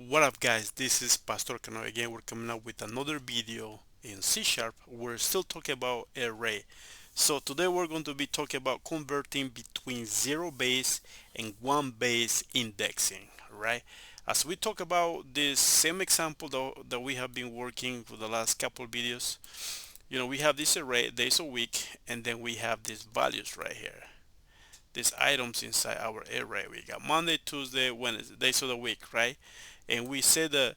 What up guys, this is Pastor Cano again. We're coming up with another video in C Sharp. We're still talking about array. So today we're going to be talking about converting between zero base and one base indexing, right? As we talk about this same example that we have been working for the last couple of videos, we have this array days a week, and then we have these values right here, these items inside our array. We got Monday, Tuesday, Wednesday, days of the week, right? And we say the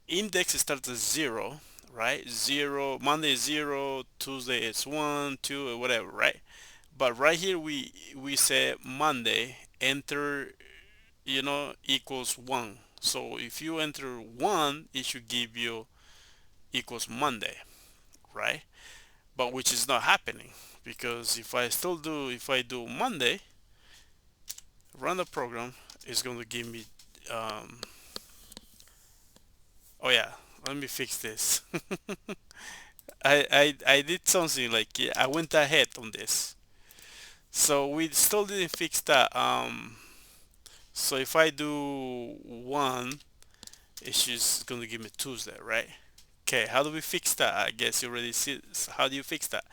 index starts at zero, right? Zero, Monday is zero, Tuesday is one, two, or whatever, right? But right here we say Monday enter, equals one. So if you enter one, it should give you equals Monday, right? But which is not happening, because if I do Monday, run the program, it's going to give me um, oh yeah, let me fix this. I did something like, yeah, I went ahead on this, so we still didn't fix that. So if I do one, it's just going to give me Tuesday, right? Okay, how do we fix that? I guess you already see. How do you fix that?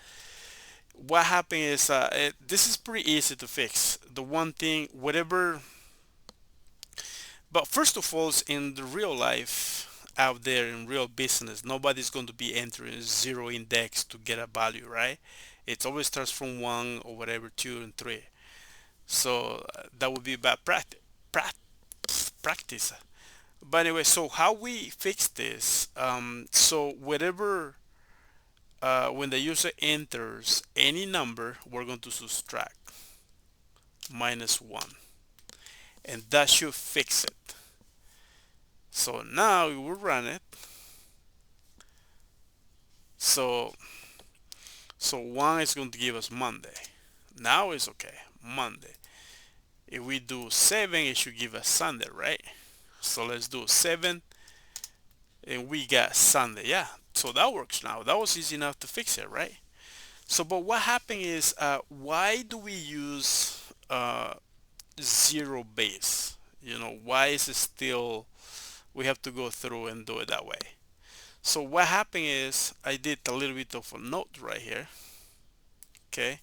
What happened is, this is pretty easy to fix. The one thing, whatever. But first of all, in the real life out there in real business, nobody's going to be entering zero index to get a value, right? It always starts from one or whatever, two and three. So that would be bad practice. But anyway, so how we fix this? So whatever, when the user enters any number, we're going to subtract -1, and that should fix it. So now we will run it. So one is going to give us Monday. Now it's okay, Monday. If we do 7, it should give us Sunday, right? So let's do 7, and we got Sunday. Yeah, so that works now. That was easy enough to fix it, right? So, but what happened is, why do we use zero base? Why is it still, we have to go through and do it that way? So what happened is, I did a little bit of a note right here. Okay,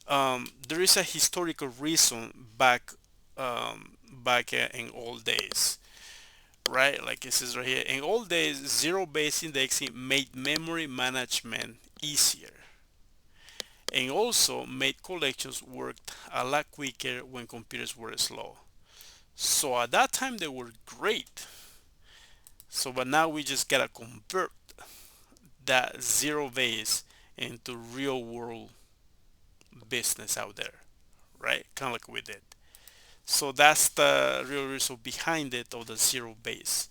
there is a historical reason back in old days, right? Like it says right here, in old days, zero base indexing made memory management easier, and also made collections work a lot quicker when computers were slow. So at that time they were great. So but now we just gotta convert that zero base into real world business out there, right? Kind of like we did. So that's the real reason behind it, of the zero base.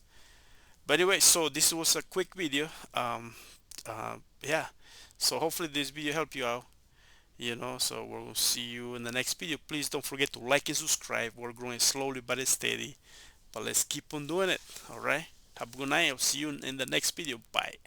But anyway, so this was a quick video. Yeah. So hopefully this video helped you out. So we'll see you in the next video. Please don't forget to like and subscribe. We're growing slowly but steady, but let's keep on doing it. All right. Have a good night. I'll see you in the next video. Bye.